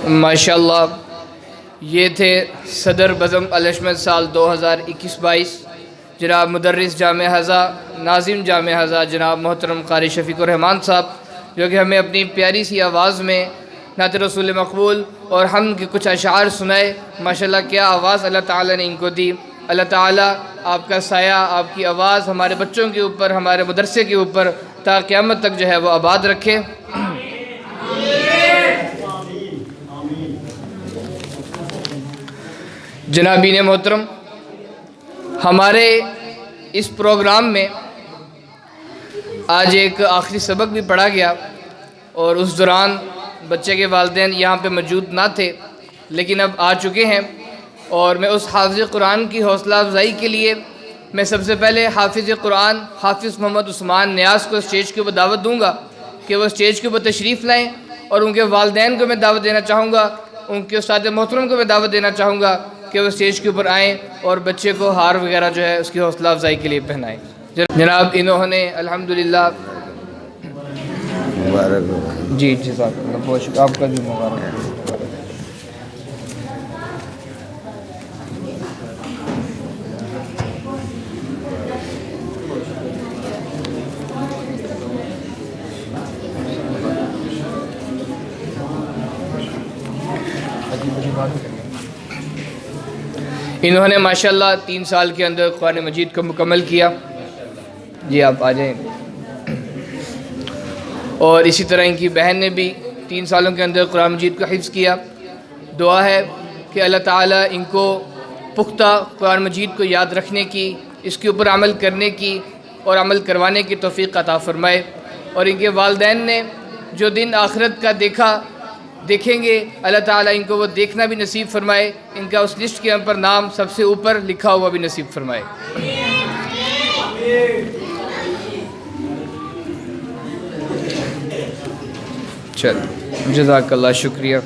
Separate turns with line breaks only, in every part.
ماشاءاللہ یہ تھے صدر بزم الحشمت سال 2021-22 جناب مدرس جامعہ حضا ناظم جامعہ حضا جناب محترم قاری شفیق الرحمان صاحب، جو کہ ہمیں اپنی پیاری سی آواز میں نعت رسول مقبول اور حمد کے کچھ اشعار سنائے۔ ماشاءاللہ کیا آواز اللہ تعالیٰ نے ان کو دی۔ اللہ تعالیٰ آپ کا سایہ، آپ کی آواز ہمارے بچوں کے اوپر، ہمارے مدرسے کے اوپر تا قیامت تک جو ہے وہ آباد رکھے۔ جنابین محترم، ہمارے اس پروگرام میں آج ایک آخری سبق بھی پڑھا گیا اور اس دوران بچے کے والدین یہاں پہ موجود نہ تھے، لیکن اب آ چکے ہیں، اور میں اس حافظ قرآن کی حوصلہ افزائی کے لیے میں سب سے پہلے حافظ قرآن حافظ محمد عثمان نیاز کو اسٹیج کے اوپر دعوت دوں گا کہ وہ اسٹیج کے اوپر تشریف لائیں، اور ان کے والدین کو میں دعوت دینا چاہوں گا، ان کے استاد محترم کو میں دعوت دینا چاہوں گا کہ وہ اسٹیج کے اوپر آئیں اور بچے کو ہار وغیرہ جو ہے اس کی حوصلہ افزائی کے لیے پہنائیں۔ جناب انہوں نے الحمدللہ جی جزاک اللہ، بہت شکریہ آپ کا بھی مبارک۔ انہوں نے ماشاءاللہ 3 سال کے اندر قرآن مجید کو مکمل کیا۔ جی آپ آ جائیں۔ اور اسی طرح ان کی بہن نے بھی 3 سالوں کے اندر قرآن مجید کو حفظ کیا۔ دعا ہے کہ اللہ تعالیٰ ان کو پختہ قرآن مجید کو یاد رکھنے کی، اس کے اوپر عمل کرنے کی اور عمل کروانے کی توفیق عطا فرمائے، اور ان کے والدین نے جو دن آخرت کا دیکھیں گے، اللہ تعالیٰ ان کو وہ دیکھنا بھی نصیب فرمائے، ان کا اس لسٹ کے پر نام سب سے اوپر لکھا ہوا بھی نصیب فرمائے۔ چل جزاک اللہ، شکریہ۔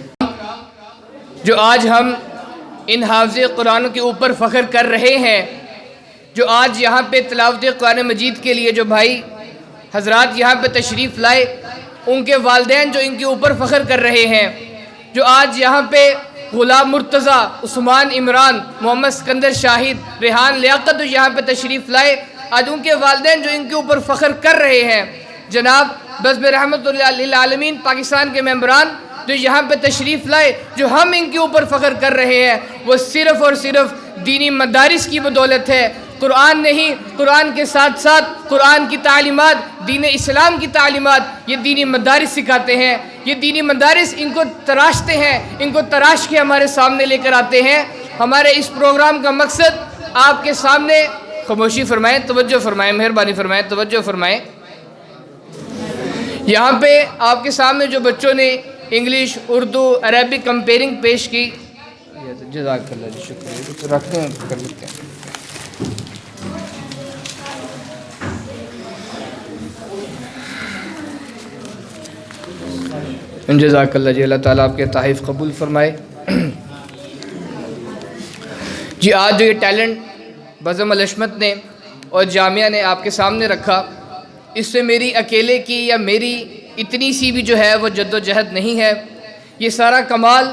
جو آج ہم ان حافظ قرآن کے اوپر فخر کر رہے ہیں، جو آج یہاں پہ تلاوت قرآن مجید کے لیے جو بھائی حضرات یہاں پہ تشریف لائے، ان کے والدین جو ان کے اوپر فخر کر رہے ہیں، جو آج یہاں پہ غلام مرتضیٰ، عثمان عمران، محمد سکندر شاہد، ریحان لیاقت جو یہاں پہ تشریف لائے، آج ان کے والدین جو ان کے اوپر فخر کر رہے ہیں، جناب بزم رحمت اللہ للعالمین پاکستان کے ممبران جو یہاں پہ تشریف لائے، جو ہم ان کے اوپر فخر کر رہے ہیں، وہ صرف اور صرف دینی مدارس کی بدولت ہے۔ قرآن نہیں، قرآن کے ساتھ ساتھ قرآن کی تعلیمات، دین اسلام کی تعلیمات یہ دینی مدارس سکھاتے ہیں۔ یہ دینی مدارس ان کو تراشتے ہیں، ان کو تراش کے ہمارے سامنے لے کر آتے ہیں۔ ہمارے اس پروگرام کا مقصد آپ کے سامنے، خاموشی فرمائیں، توجہ فرمائیں، مہربانی فرمائیں، توجہ فرمائیں۔ یہاں پہ آپ کے سامنے جو بچوں نے انگلش، اردو، عربک کمپیرنگ پیش کی، جزاک اللہ جی، شکریہ، رکھتے ہیں، کر لیتے ہیں۔ جزاک اللہ جی، اللہ تعالیٰ آپ کے تحائف قبول فرمائے۔ جی آج جو یہ ٹیلنٹ بزم الحشمت نے اور جامعہ نے آپ کے سامنے رکھا، اس سے میری اکیلے کی یا میری اتنی سی بھی جو ہے وہ جد و جہد نہیں ہے۔ یہ سارا کمال،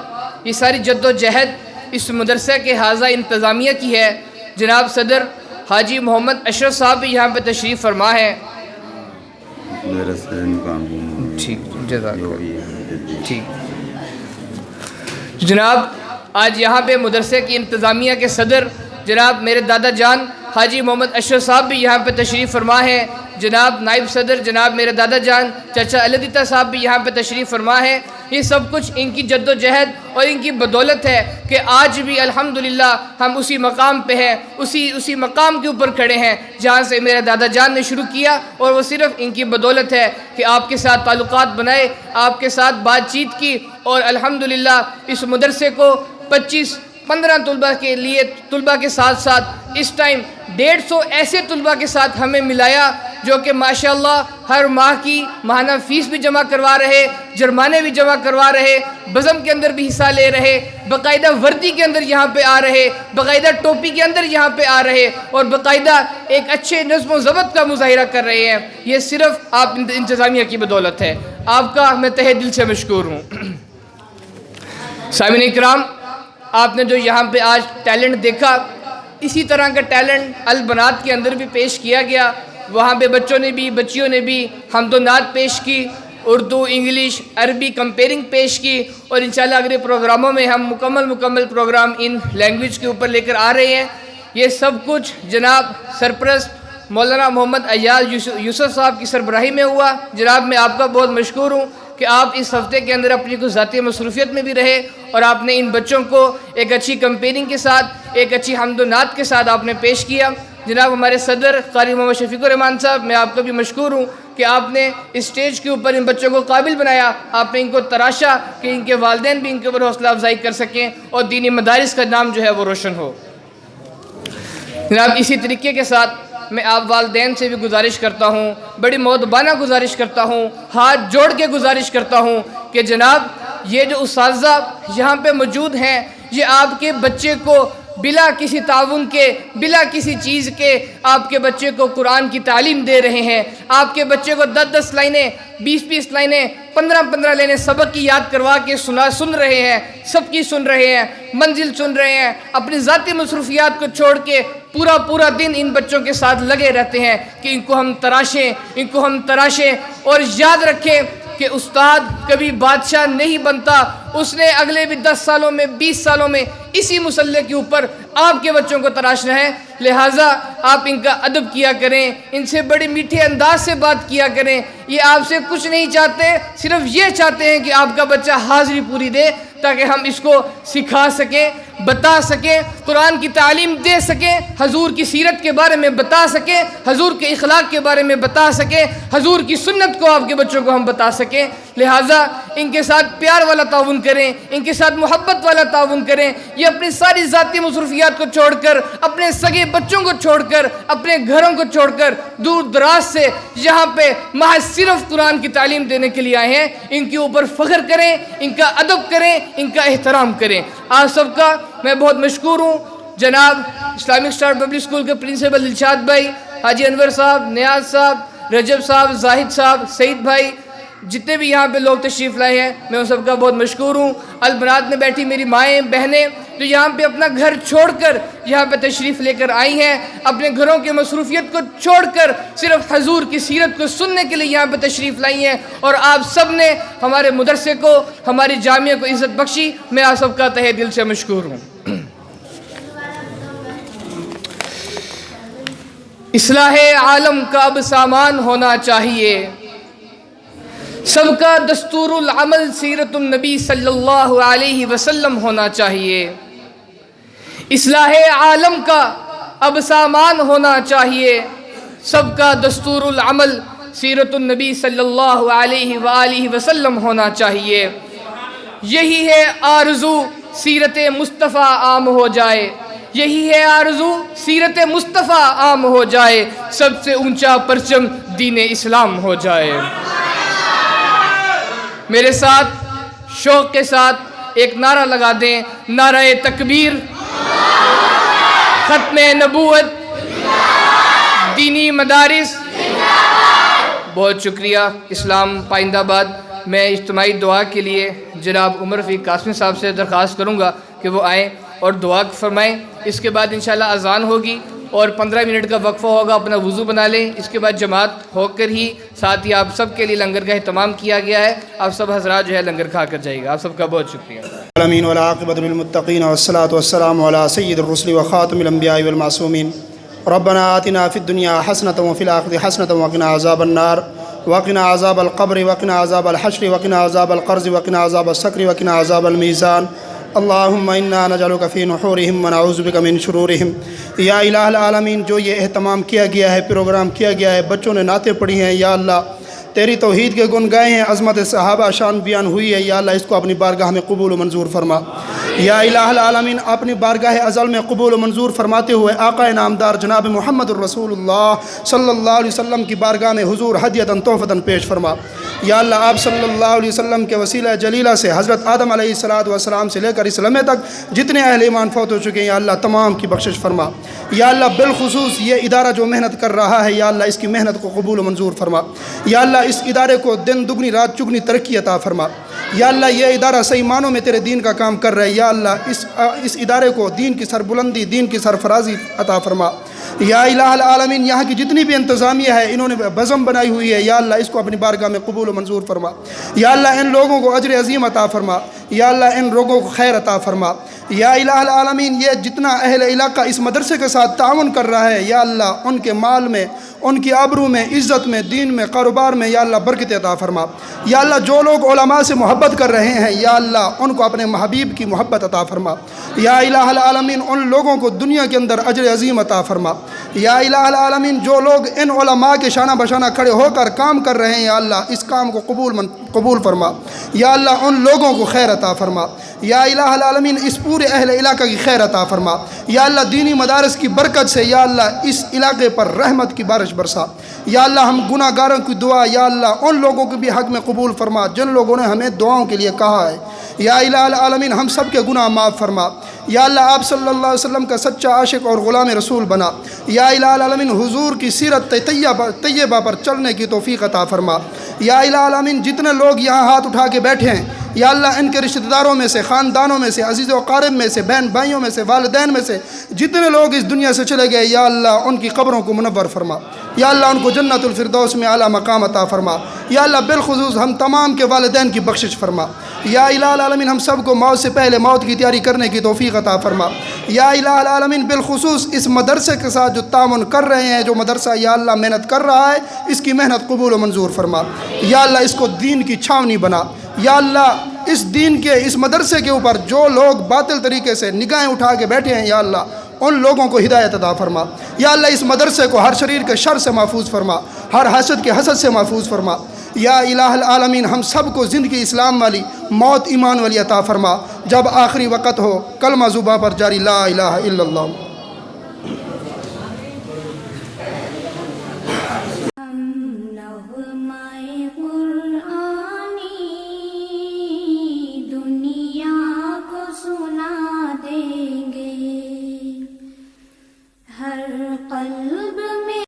یہ ساری جد و جہد اس مدرسہ کے حاضہ انتظامیہ کی ہے۔ جناب صدر حاجی محمد اشرف صاحب بھی یہاں پہ تشریف فرما ہے۔ ٹھیک، جزاک اللہ، ٹھیک۔ جناب آج یہاں پہ مدرسے کی انتظامیہ کے صدر جناب میرے دادا جان حاجی محمد اشرف صاحب بھی یہاں پہ تشریف فرما ہے۔ جناب نائب صدر جناب میرے دادا جان چچا علیدیتا صاحب بھی یہاں پہ تشریف فرما ہے۔ یہ سب کچھ ان کی جد و جہد اور ان کی بدولت ہے کہ آج بھی الحمدللہ ہم اسی مقام پہ ہیں، اسی مقام کے اوپر کھڑے ہیں جہاں سے میرے دادا جان نے شروع کیا، اور وہ صرف ان کی بدولت ہے کہ آپ کے ساتھ تعلقات بنائے، آپ کے ساتھ بات چیت کی، اور الحمدللہ اس مدرسے کو 15 طلبہ کے ساتھ ساتھ اس ٹائم 150 ایسے طلبہ کے ساتھ ہمیں ملایا جو کہ ماشاءاللہ ہر ماہ کی ماہانہ فیس بھی جمع کروا رہے، جرمانے بھی جمع کروا رہے، بزم کے اندر بھی حصہ لے رہے، باقاعدہ وردی کے اندر یہاں پہ آ رہے، باقاعدہ ٹوپی کے اندر یہاں پہ آ رہے، اور باقاعدہ ایک اچھے نظم و ضبط کا مظاہرہ کر رہے ہیں۔ یہ صرف آپ انتظامیہ کی بدولت ہے۔ آپ کا میں تہہ دل سے مشکور ہوں۔ سامعین اکرام، آپ نے جو یہاں پہ آج ٹیلنٹ دیکھا، اسی طرح کا ٹیلنٹ البنات کے اندر بھی پیش کیا گیا۔ وہاں پہ بچوں نے بھی بچیوں نے بھی حمد و نعت پیش کی، اردو انگلش عربی کمپیرنگ پیش کی، اور انشاءاللہ اگلے پروگراموں میں ہم مکمل پروگرام ان لینگویج کے اوپر لے کر آ رہے ہیں۔ یہ سب کچھ جناب سرپرست مولانا محمد ایاز یوسف صاحب کی سربراہی میں ہوا۔ جناب میں آپ کا بہت مشکور ہوں کہ آپ اس ہفتے کے اندر اپنی کچھ ذاتی مصروفیت میں بھی رہے اور آپ نے ان بچوں کو ایک اچھی کمپیرنگ کے ساتھ، ایک اچھی حمد و نعت کے ساتھ آپ نے پیش کیا۔ جناب ہمارے صدر قاری محمد شفیق الرحمان صاحب، میں آپ کا بھی مشکور ہوں کہ آپ نے اسٹیج کے اوپر ان بچوں کو قابل بنایا، آپ نے ان کو تراشا کہ ان کے والدین بھی ان کے اوپر حوصلہ افزائی کر سکیں اور دینی مدارس کا نام جو ہے وہ روشن ہو۔ جناب اسی طریقے کے ساتھ میں آپ والدین سے بھی گزارش کرتا ہوں، بڑی مؤدبانہ گزارش کرتا ہوں، ہاتھ جوڑ کے گزارش کرتا ہوں کہ جناب یہ جو اساتذہ یہاں پہ موجود ہیں، یہ آپ کے بچے کو بلا کسی تعاون کے، بلا کسی چیز کے آپ کے بچے کو قرآن کی تعلیم دے رہے ہیں۔ آپ کے بچے کو 10 لائنیں، 20 لائنیں، 15 لائنیں سبق کی یاد کروا کے سن رہے ہیں، سب کی سن رہے ہیں، منزل سن رہے ہیں، اپنی ذاتی مصروفیات کو چھوڑ کے پورا دن ان بچوں کے ساتھ لگے رہتے ہیں کہ ان کو ہم تراشیں اور یاد رکھیں کہ استاد کبھی بادشاہ نہیں بنتا، اس نے اگلے بھی 10 سالوں میں 20 سالوں میں اسی مسلح کے اوپر آپ کے بچوں کو تراشنا ہے۔ لہٰذا آپ ان کا ادب کیا کریں، ان سے بڑے میٹھے انداز سے بات کیا کریں۔ یہ آپ سے کچھ نہیں چاہتے، صرف یہ چاہتے ہیں کہ آپ کا بچہ حاضری پوری دے تاکہ ہم اس کو سکھا سکیں، بتا سکیں، قرآن کی تعلیم دے سکیں، حضور کی سیرت کے بارے میں بتا سکیں، حضور کے اخلاق کے بارے میں بتا سکیں، حضور کی سنت کو آپ کے بچوں کو ہم بتا سکیں۔ لہٰذا ان کے ساتھ پیار والا تعاون کریں، ان کے ساتھ محبت والا تعاون کریں۔ یہ اپنی ساری ذاتی مصروفیات کو چھوڑ کر، اپنے سگے بچوں کو چھوڑ کر، اپنے گھروں کو چھوڑ کر دور دراز سے یہاں پہ محض صرف قرآن کی تعلیم دینے کے لیے آئے ہیں۔ ان کے اوپر فخر کریں، ان کا ادب کریں، ان کا احترام کریں۔ آپ سب کا میں بہت مشکور ہوں۔ جناب اسلامک اسٹار پبلک اسکول کے پرنسپل دلشاد بھائی، حاجی انور صاحب، نیاز صاحب، رجب صاحب، زاہد صاحب، سعید بھائی، جتنے بھی یہاں پہ لوگ تشریف لائے ہیں، میں ان سب کا بہت مشکور ہوں۔ البنات میں بیٹھی میری مائیں بہنیں جو یہاں پہ اپنا گھر چھوڑ کر یہاں پہ تشریف لے کر آئی ہیں، اپنے گھروں کی مصروفیت کو چھوڑ کر صرف حضور کی سیرت کو سننے کے لیے یہاں پہ تشریف لائی ہیں، اور آپ سب نے ہمارے مدرسے کو، ہماری جامعہ کو عزت بخشی۔ میں آپ سب کا تہہ دل سے مشکور ہوں۔ اصلاح عالم کا اب سامان ہونا چاہیے، سب کا دستور العمل سیرت النبی صلی اللہ علیہ وسلم ہونا چاہیے۔ اصلاح عالم کا اب سامان ہونا چاہیے، سب کا دستور العمل سیرت النبی صلی اللہ علیہ وآلہ وسلم ہونا چاہیے۔ یہی ہے آرزو سیرت مصطفیٰ عام ہو جائے، یہی ہے آرزو سیرت مصطفیٰ عام ہو جائے، سب سے اونچا پرچم دین اسلام ہو جائے۔ میرے ساتھ شوق کے ساتھ ایک نعرہ لگا دیں، نعرہ تکبیر، ختم نبوت، دینی مدارس۔ بہت شکریہ۔ اسلام پائندہ آباد۔ میں اجتماعی دعا کے لیے جناب عمر رفیق قاسمی صاحب سے درخواست کروں گا کہ وہ آئیں اور دعا فرمائیں۔ اس کے بعد انشاءاللہ اذان ہوگی اور 15 منٹ کا وقفہ ہوگا، اپنا وضو بنا لیں۔ اس کے بعد جماعت ہو کر ہی ساتھ ہی آپ سب کے لیے لنگر کا اہتمام کیا گیا ہے، آپ سب حضرات جو ہے لنگر کھا کر جائے گا۔ آپ سب کا بہت شکریہ۔
العالمین والعاقبۃ للمتقین والصلاۃ والسلام علی سید الرسل وخاتم الانبیاء والمعصومین۔ ربنا آتنا فی الدنیا حسنۃ وفی الآخرۃ حسنۃ وقنا عذاب النار وقنا عذاب القبر وقنا عذاب الحشر وقنا عذاب القرض وقنا عذاب السکر وقنا عذاب الميزان۔ اللہم انا نجعلک فی نحورہم ونعوذ بک من شرورہم۔ یا الہ العالمین، جو یہ اہتمام کیا گیا ہے، پروگرام کیا گیا ہے، بچوں نے نعتیں پڑھی ہیں، یا اللہ تیری توحید کے گن گائے ہیں، عظمت صحابہ شان بیان ہوئی ہے، یا اللہ اس کو اپنی بارگاہ میں قبول و منظور فرما۔ یا الہ العالمین اپنی بارگاہ ازل میں قبول و منظور فرماتے ہوئے آقا نامدار جناب محمد الرسول اللہ صلی اللہ علیہ وسلم کی بارگاہ میں حضور ہدیتاً تحفتاً پیش فرما۔ یا اللہ آپ صلی اللہ علیہ وسلم کے وسیلہ جلیلہ سے حضرت آدم علیہ السلام سے لے کر اس لمحے تک جتنے اہل ایمان فوت ہو چکے ہیں یا اللہ تمام کی بخشش فرما۔ یا اللہ بالخصوص یہ ادارہ جو محنت کر رہا ہے یا اللہ اس کی محنت کو قبول و منظور فرما۔ یا اللہ اس ادارے کو دن دگنی رات چگنی ترقی عطا فرما۔ یا اللہ یہ ادارہ صحیح معنوں میں تیرے دین کا کام کر رہے ہیں یا اللہ اس ادارے کو دین کی سربلندی دین کی سرفرازی عطا فرما۔ یا الہ العالمین یہاں کی جتنی بھی انتظامیہ ہے انہوں نے بزم بنائی ہوئی ہے یا اللہ اس کو اپنی بارگاہ میں قبول و منظور فرما۔ یا اللہ ان لوگوں کو اجر عظیم عطا فرما۔ یا اللہ ان لوگوں کو خیر عطا فرما۔ یا الہ العالمین یہ جتنا اہل علاقہ اس مدرسے کے ساتھ تعاون کر رہا ہے یا اللہ ان کے مال میں ان کی آبرو میں عزت میں دین میں کاروبار میں یا اللہ برکت عطا فرما۔ یا اللہ جو لوگ علماء سے محبت کر رہے ہیں یا اللہ ان کو اپنے حبیب کی محبت عطا فرما۔ یا الہ العالمین ان لوگوں کو دنیا کے اندر اجر عظیم عطا فرما۔ یا الہ العالمین جو لوگ ان علماء کے شانہ بشانہ کھڑے ہو کر کام کر رہے ہیں یا اللہ اس کام کو قبول فرما۔ یا اللہ ان لوگوں کو خیر عطا فرما۔ یا الہ العالمین اس پورے اہل علاقہ کی خیر عطا فرما۔ یا اللہ دینی مدارس کی برکت سے یا اللہ اس علاقے پر رحمت کی بارش برسا۔ یا اللہ ہم گناہ گاروں کی دعا یا اللہ ان لوگوں کے بھی حق میں قبول فرما جن لوگوں نے ہمیں دعاؤں کے لیے کہا ہے۔ یا الہ العالمین ہم سب کے گناہ معاف فرما۔ یا اللہ آپ صلی اللہ علیہ وسلم کا سچا عاشق اور غلام رسول بنا۔ یا الہ العالمین حضور کی سیرت طیبہ پر چلنے کی توفیق عطا فرما۔ یا الہ العالمین جتنے لوگ یہاں ہاتھ اٹھا کے بیٹھے ہیں یا اللہ ان کے رشتہ داروں میں سے خاندانوں میں سے عزیز و اقارب میں سے بہن بھائیوں میں سے والدین میں سے جتنے لوگ اس دنیا سے چلے گئے یا اللہ ان کی قبروں کو منور فرما۔ یا اللہ ان کو جنت الفردوس میں اعلیٰ مقام عطا فرما۔ یا اللہ بالخصوص ہم تمام کے والدین کی بخشش فرما۔ یا الہ العالمین ہم سب کو موت سے پہلے موت کی تیاری کرنے کی توفیق عطا فرما۔ یا الہ العالمین بالخصوص اس مدرسے کے ساتھ جو تعاون کر رہے ہیں جو مدرسہ یا اللہ محنت کر رہا ہے اس کی محنت قبول و منظور فرما۔ یا اللہ اس کو دین کی چھاونی بنا۔ یا اللہ اس دین کے اس مدرسے کے اوپر جو لوگ باطل طریقے سے نگاہیں اٹھا کے بیٹھے ہیں یا اللہ ان لوگوں کو ہدایت عطا فرما۔ یا اللہ اس مدرسے کو ہر شریر کے شر سے محفوظ فرما، ہر حسد کے حسد سے محفوظ فرما۔ یا الہ العالمین ہم سب کو زندگی اسلام والی موت ایمان والی عطا فرما۔ جب آخری وقت ہو کلمہ زباں پر جاری لا الہ الا اللہ۔